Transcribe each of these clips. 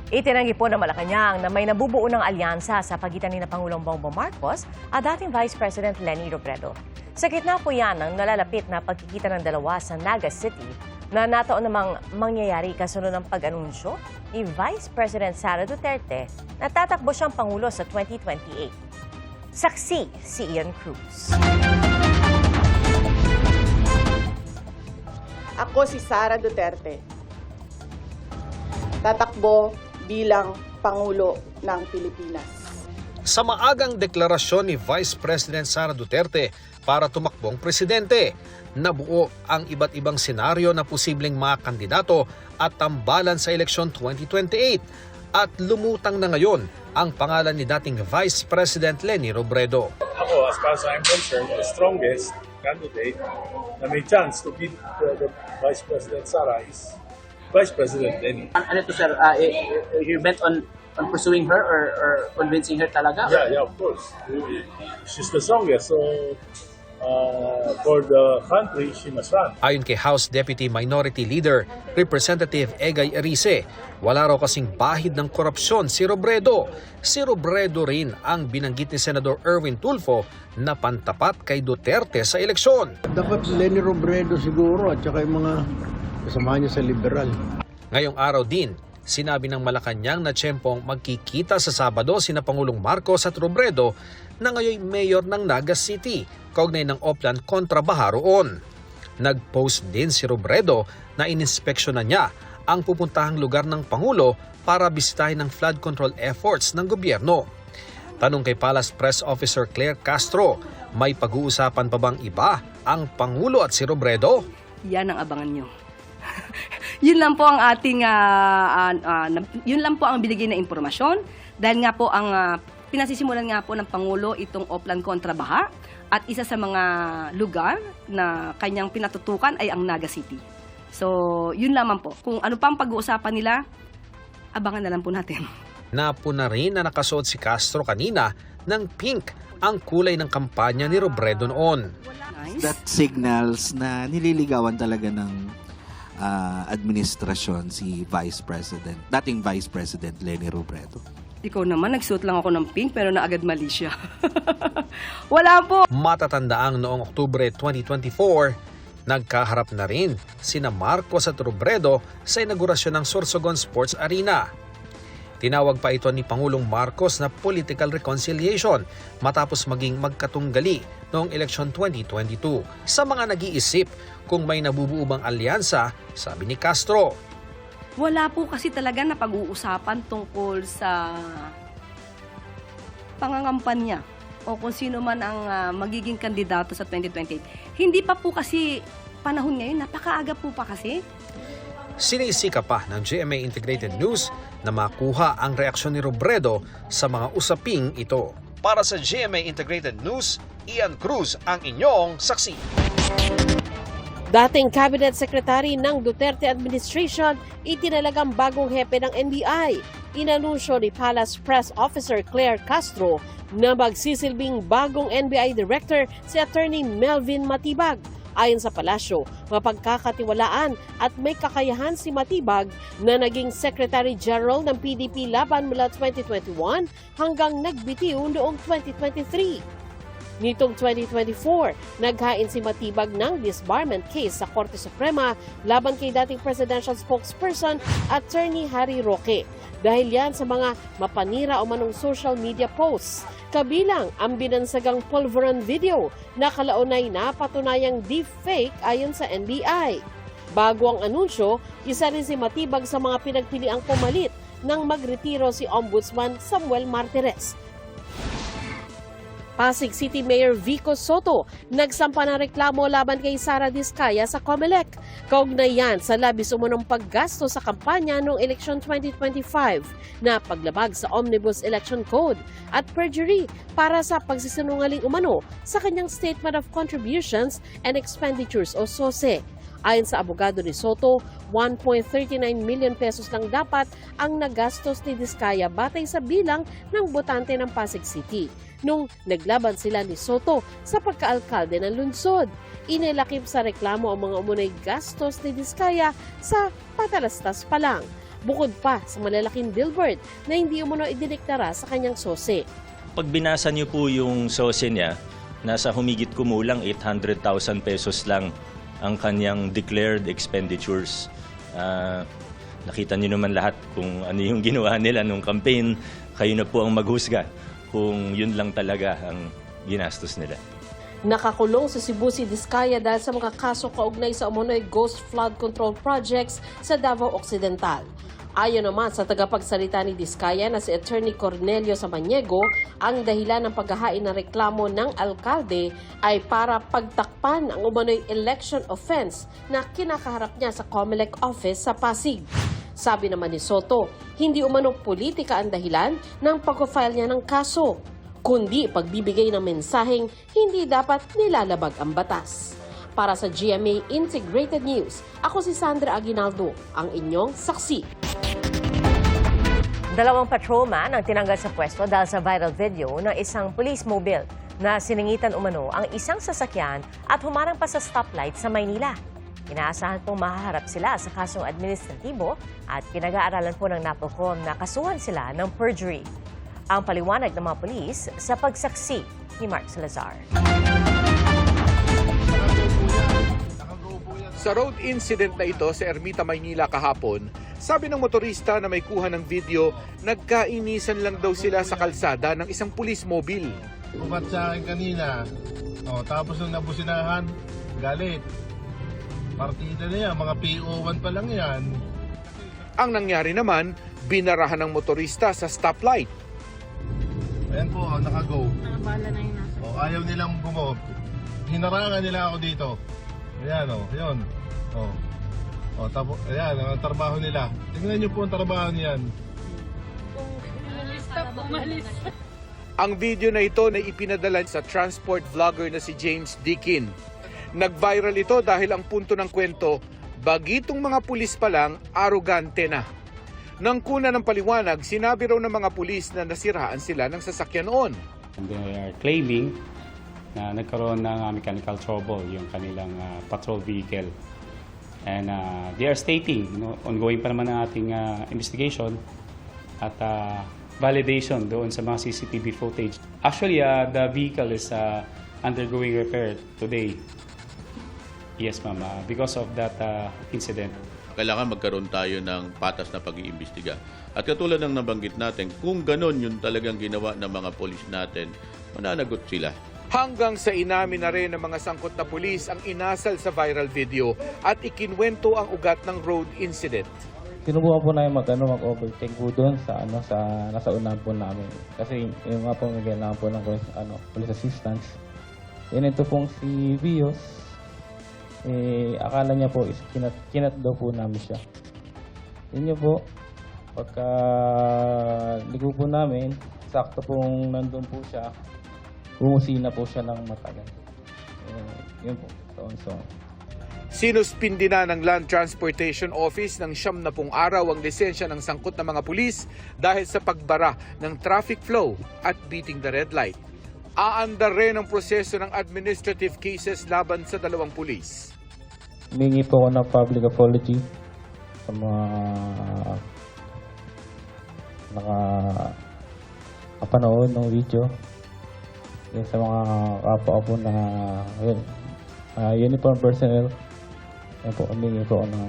Itinanggi po ng Malacanang na may nabubuo ng alyansa sa pagitan ni Pangulong Bongbong Marcos at dating Vice President Leni Robredo. Sa gitna po yan ng nalalapit na pagkikita ng dalawa sa Naga City na nataon namang mangyayari kasunod ng pag-anunsyo ni Vice President Sara Duterte na tatakbo siyang Pangulo sa 2028. Saksi si Ian Cruz. Ako si Sara Duterte. Tatakbo bilang Pangulo ng Pilipinas. Sa maagang deklarasyon ni Vice President Sara Duterte para tumakbong presidente, nabuo ang iba't ibang senaryo na posibleng mga kandidato at tambalan sa eleksyon 2028 at lumutang na ngayon ang pangalan ni dating Vice President Leni Robredo. Ako, as far as I'm concerned, the strongest candidate na may chance to beat the Vice President Sara is Vice President Leni. Ano to, sir? You're bent on pursuing her or convincing her talaga? Yeah, of course. She's the strongest, so for the country, she must run. Ayon kay House Deputy Minority Leader Representative Egay Erice, wala raw kasing bahid ng korupsyon si Robredo. Si Robredo rin ang binanggit ni Senador Erwin Tulfo na pantapat kay Duterte sa eleksyon. Dapat Leni Robredo siguro at saka yung mga kasama niya sa liberal. Ngayong araw din, sinabi ng Malacanang na tiyempong magkikita sa Sabado sina Pangulong Marcos at Robredo na ngayon mayor ng Naga City, kaugnay ng Oplan kontra baha roon. Nag-post din si Robredo na ininspeksyonan niya ang pupuntahang lugar ng Pangulo para bisitahin ang flood control efforts ng gobyerno. Tanong kay Palace Press Officer Claire Castro, may pag-uusapan pa bang iba ang Pangulo at si Robredo? Yan ang abangan nyo. Yun lang po ang ating yun lang po ang binigay na impormasyon dahil nga po ang pinasisimulan nga po ng Pangulo itong Oplan kontra baha at isa sa mga lugar na kanyang pinatutukan ay ang Naga City. So, yun lamang po. Kung ano pang pag-uusapan nila, abangan na lang po natin. Napo na rin na nakasuot si Castro kanina ng pink ang kulay ng kampanya ni Robredo noon. Nice. That signals na nililigawan talaga ng administrasyon si Vice President, dating Vice President Leni Robredo. Ikaw naman, nagsuot lang ako ng pink pero naagad mali siya. Wala po! Matatandaang noong Oktubre 2024, nagkaharap na rin sina Marcos at Robredo sa inaugurasyon ng Sorsogon Sports Arena. Tinawag pa ito ni Pangulong Marcos na political reconciliation matapos maging magkatunggali noong eleksyon 2022. Sa mga nag-iisip kung may nabubuo bang alyansa, sabi ni Castro, Wala po kasi talaga na pag-uusapan tungkol sa pangangampanya o kung sino man ang magiging kandidato sa 2028. Hindi pa po kasi panahon ngayon, napakaaga po pa kasi. sinisika pa ng GMA Integrated News na makuha ang reaksyon ni Robredo sa mga usaping ito. Para sa GMA Integrated News, Ian Cruz ang inyong saksi. Dating Cabinet Secretary ng Duterte Administration, itinalagang bagong hepe ng NBI. Inanunsyo ni Palace Press Officer Claire Castro na magsisilbing bagong NBI Director si Attorney Melvin Matibag. Ayon sa palasyo, mapagkakatiwalaan at may kakayahan si Matibag na naging Secretary General ng PDP laban mula 2021 hanggang nagbitiw noong 2023. Nitong 2024, naghain si Matibag ng disbarment case sa Korte Suprema laban kay dating presidential spokesperson Attorney Harry Roque. Dahil yan sa mga mapanira o manong social media posts. Kabilang ang binansagang pulveron video na kalaunay na patunayang deepfake ayon sa NBI. Bago ang anunsyo, isa rin si Matibag sa mga pinagpiliang pumalit nang magretiro si Ombudsman Samuel Martires. Pasig City Mayor Vico Soto nagsampa ng reklamo laban kay Sara Diskaya sa COMELEC. Kaugnay yan sa labis umunong paggasto sa kampanya noong eleksyon 2025 na paglabag sa Omnibus Election Code at perjury para sa pagsisinungaling umano sa kanyang Statement of Contributions and Expenditures o SOSE. Ayon sa abogado ni Soto, 1.39 million pesos lang dapat ang nagastos ni Diskaya batay sa bilang ng botante ng Pasig City nung naglaban sila ni Soto sa pagkaalkalde ng lungsod. Inilakip sa reklamo ang mga umunay gastos ni Diskaya sa patalastas pa lang. bukod pa sa malalaking billboard na hindi umano idineklara sa kanyang sose. Pag binasa niyo po yung sose niya, nasa humigit kumulang 800,000 pesos lang ang kanyang declared expenditures. Nakita niyo naman lahat kung ano yung ginawa nila nung campaign. Kayo na po ang maghusga kung yun lang talaga ang ginastos nila. Nakakulong sa Cebu si Diskaya dahil sa mga kaso kaugnay sa umano'y ghost flood control projects sa Davao Occidental. Ayon naman sa tagapagsalita ni Diskaya na si Attorney Cornelio Samaniego, ang dahilan ng paghahain ng reklamo ng alkalde ay para pagtakpan ang umano'y election offense na kinakaharap niya sa COMELEC office sa Pasig. Sabi naman ni Soto, hindi umano politika ang dahilan ng pag-file niya ng kaso, kundi pagbibigay ng mensaheng hindi dapat nilalabag ang batas. Para sa GMA Integrated News, ako si Sandra Aguinaldo, ang inyong saksi. 2 patrolman ang tinanggal sa pwesto dahil sa viral video ng isang police mobile na siningitan umano ang isang sasakyan at humarang pa sa stoplight sa Maynila. Inaasahan pong mahaharap sila sa kasong administratibo at pinag-aaralan po ng NAPOLCOM na kasuhan sila ng perjury. Ang paliwanag ng mga pulis sa pagsaksi ni Mark Salazar. Sa road incident na ito sa Ermita, Maynila kahapon, sabi ng motorista na may kuha ng video, nagkainisan lang daw sila sa kalsada ng isang police mobile. Umat sa akin kanina, tapos nung nabusinahan, galit. Partida na yan, mga PO1 pa lang yan. Ang nangyari naman, binarahan ng motorista sa stoplight. Ayan po, naka-go. Nakabala na yun. Ayaw nilang bumot. Hinarangan nila ako dito. Ayan yun. Tapos, ayan, ang trabaho nila. Tingnan niyo po ang trabaho niyan. Ang video na ito na ipinadala sa transport vlogger na si James Dickin. Nag-viral ito dahil ang punto ng kwento, bagitong mga pulis pa lang, arogante na. Nang kuna ng paliwanag, sinabi raw ng mga pulis na nasiraan sila ng sasakyan noon. They are claiming na nagkaroon ng mechanical trouble yung kanilang patrol vehicle. And they are stating, ongoing pa naman ang ating investigation at validation doon sa mga CCTV footage. Actually, the vehicle is undergoing repair today. Yes, ma'am. Because of that incident. Kailangan magkaroon tayo ng patas na pag-iimbestiga. At katulad ng nabanggit natin, kung ganon yung talagang ginawa ng mga polis natin, mananagot sila. Hanggang sa inamin na rin ng mga sangkot na pulis ang inasal sa viral video at ikinwento ang ugat ng road incident. Sinubukan po namin mag-overtake po doon sa nasa unahan po namin. Kasi yung nga po kailangan po ng police assistance. Yan ito pong si Vios. Akala niya po is kinat daw po namin siya. Yun niyo po, pagka ligo po namin, sakto pong nandun po siya, umusina po siya ng matagal. Yun po, so. Sinuspindi na ng Land Transportation Office ng 70 araw ang lisensya ng sangkot na mga pulis dahil sa pagbara ng traffic flow at beating the red light. Aandar rin ang proseso ng administrative cases laban sa 2 pulis. Humingi po ako ng public apology sa mga nakapanood ng video. Yan sa mga kapwa po na uniform personnel. Yan po, humingi po ako ng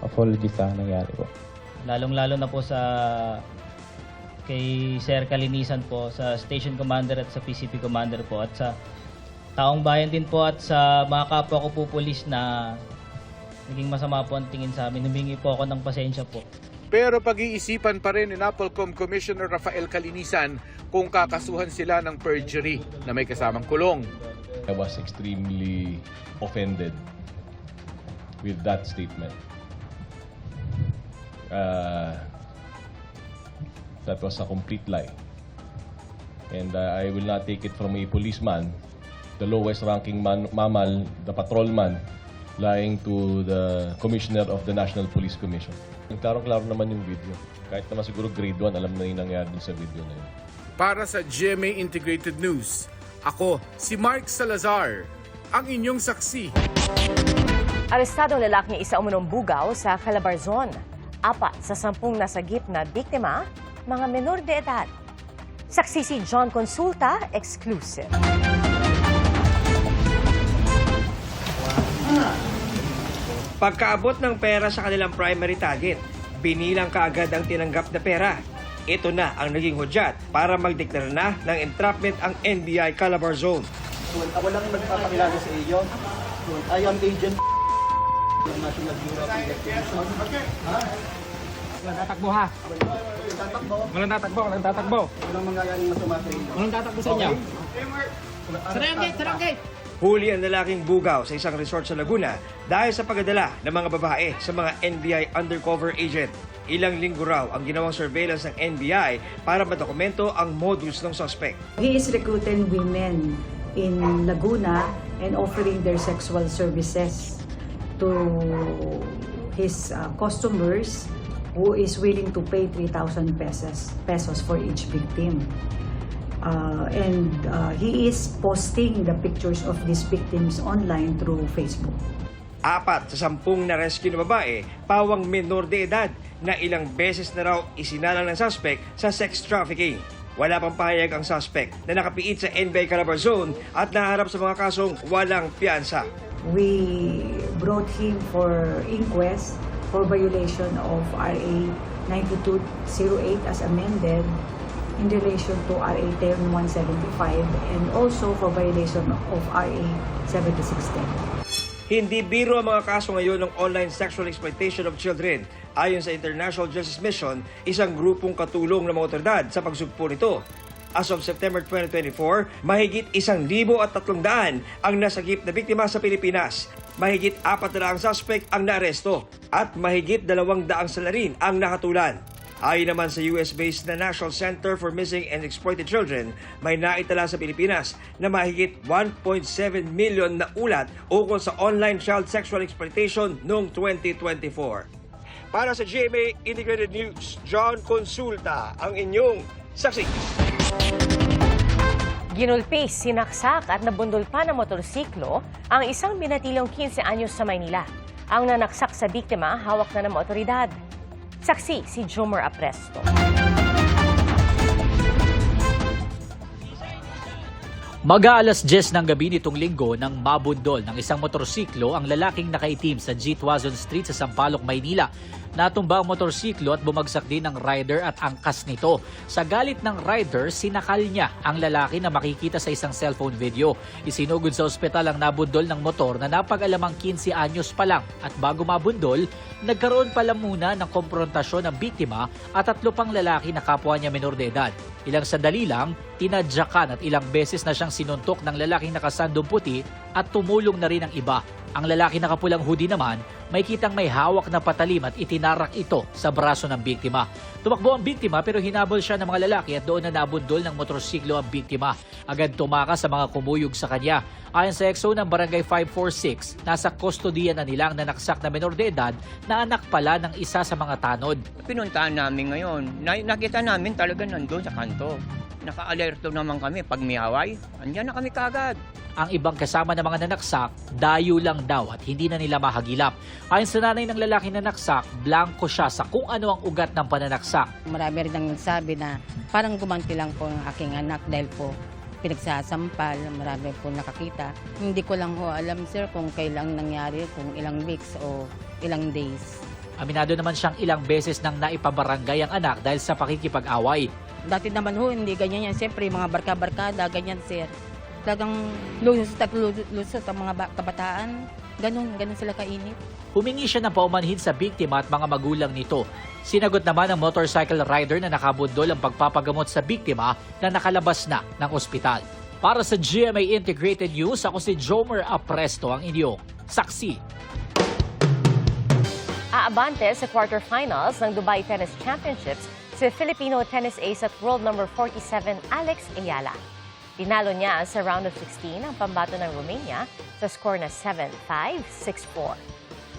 apology sa nangyari po. Lalong-lalo na po sa kay Sir Kalinisan po, sa Station Commander at sa PCP Commander po, at sa taong bayan din po at sa mga kapwa ko po pulis na naging masama po ang tingin sa amin. Humingi po ako ng pasensya po. Pero pag-iisipan pa rin ni NAPOLCOM Commissioner Rafael Kalinisan kung kakasuhan sila ng perjury na may kasamang kulong. I was extremely offended with that statement. That was a complete lie. And I will not take it from a policeman, the lowest ranking mammal, the patrolman, lying to the Commissioner of the National Police Commission. Klaro-klaro naman yung video. Kahit naman siguro grade 1, alam na yung nangyari sa video na yun. Para sa GMA Integrated News, ako si Mark Salazar, ang inyong saksi. Arestado ang lalaking isa umunong bugaw sa Calabarzon. 4 sa 10 nasagip na biktima, mga menor de edad. Saksi si John Consulta, exclusive. Pagkaabot ng pera sa kanilang primary target, binilang kaagad ang tinanggap na pera. Ito na ang naging hudyat para magdeklara na ng entrapment ang NBI Calabar Zone. Ako lang magpapakilala sa iyo. I am agent ng National Bureau of Investigation. Walang tatakbo ha? Walang tatakbo. Walang mangyayaring masama sa inyo. Walang tatakbo sa inyo. Sarangay! Huli ang lalaking bugaw sa isang resort sa Laguna dahil sa pagdadala ng mga babae sa mga NBI undercover agent. Ilang linggo raw ang ginawang surveillance ng NBI para madokumento ang modus ng suspect. He is recruiting women in Laguna and offering their sexual services to his customers who is willing to pay 3,000 pesos for each victim. He is posting the pictures of these victims online through Facebook. 4 sa 10 na rescue na babae, pawang menor de edad na ilang beses na raw isinalang ng suspect sa sex trafficking. Wala pang pahayag ang suspect na nakapiit sa NBI Calabar Zone at naharap sa mga kasong walang piyansa. We brought him for inquest for violation of RA 9208 as amended in relation to RA 10175 and also for violation of RA 7610. Hindi biro ang mga kaso ngayon ng online sexual exploitation of children. Ayon sa International Justice Mission, isang grupong katulong ng mga otoridad sa pagsugpo nito. As of September 2024, mahigit 1,300 ang nasagip na biktima sa Pilipinas. Mahigit 400 suspect ang naaresto at mahigit 200 salarin ang nakatulan. Ayon naman sa US-based na National Center for Missing and Exploited Children, may naitala sa Pilipinas na mahigit 1.7 million na ulat ukol sa online child sexual exploitation noong 2024. Para sa GMA Integrated News, John Consulta, ang inyong saksi. Ginulpi, sinaksak at nabundol pa ng motorsiklo ang isang binatilong 15 anyos sa Maynila. Ang nanaksak sa biktima, hawak na ng mga otoridad. Saksi si Jomer Apresto. Mag-aalas 10 ng gabi nitong linggo nang mabundol ng isang motorsiklo ang lalaking nakaitim sa G. Tuazon Street sa Sampaloc, Maynila. Natumba ang motorsiklo at bumagsak din ang rider at angkas nito. Sa galit ng rider, sinakal niya ang lalaki na makikita sa isang cellphone video. Isinugod sa ospital ang nabundol ng motor na napag-alamang 15 anyos pa lang. At bago mabundol, nagkaroon pala muna ng komprontasyon ng biktima at 3 pang lalaki na kapwa niya menor de edad. Ilang sandali lang, tinadyakan at ilang beses na siyang sinuntok ng lalaking nakasandong puti at tumulong na rin ang iba. Ang lalaki nakapulang hoodie naman, may kitang may hawak na patalim at itinarak ito sa braso ng biktima. Tumakbo ang biktima pero hinabol siya ng mga lalaki at doon na nabundol ng motorsiklo ang biktima. Agad tumakas sa mga kumuyog sa kanya. Ayon sa EXO ng Barangay 546, nasa kustodiya na nila ang nanaksak na menor de edad na anak pala ng isa sa mga tanod. Pinuntahan namin ngayon, nakita namin talaga nandun sa kanto. Naka-alerto naman kami pag may haway, andyan na kami kaagad. Ang ibang kasama ng mga nanaksak, dayo lang daw at hindi na nila mahagilap. Ayon sa nanay ng lalaking nanaksak, blanco siya sa kung ano ang ugat ng pananaksak. Marami rin ang nagsabi na parang gumanti lang po ang aking anak dahil po pinagsasampal, marami po nakakita. Hindi ko lang ho alam sir kung kailang nangyari, kung ilang weeks o ilang days. Aminado naman siyang ilang beses nang naipabarangay ang anak dahil sa pakikipag-away. Dati naman ho, hindi ganyan yan. Siyempre, mga barka-barkada, ganyan sir. Talagang lusot ang mga kabataan. Ganun sila kainit. Humingi siya ng paumanhin sa biktima at mga magulang nito. Sinagot naman ng motorcycle rider na nakabundol ang pagpapagamot sa biktima na nakalabas na ng ospital. Para sa GMA Integrated News, ako si Jomer Apresto, ang inyong saksi. Aabante sa quarterfinals ng Dubai Tennis Championships si Filipino tennis ace at world number 47 Alex Ayala. Tinalo niya sa round of 16 ang pambato ng Romania sa score na 7-5, 6-4.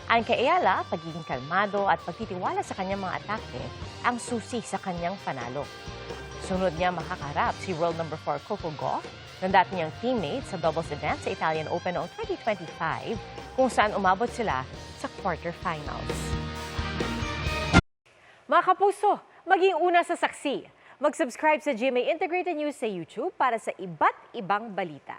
Ayon kay Ayala, pagiging kalmado at pagtitiwala sa kanyang mga atake ang susi sa kanyang panalo. Sunod niya makakarap si world number 4 Coco Gauff ng dati niyang teammate sa doubles event sa Italian Open noong 2025 kung saan umabot sila sa quarterfinals. Mga kapuso, maging una sa saksi. Mag-subscribe sa GMA Integrated News sa YouTube para sa iba't ibang balita.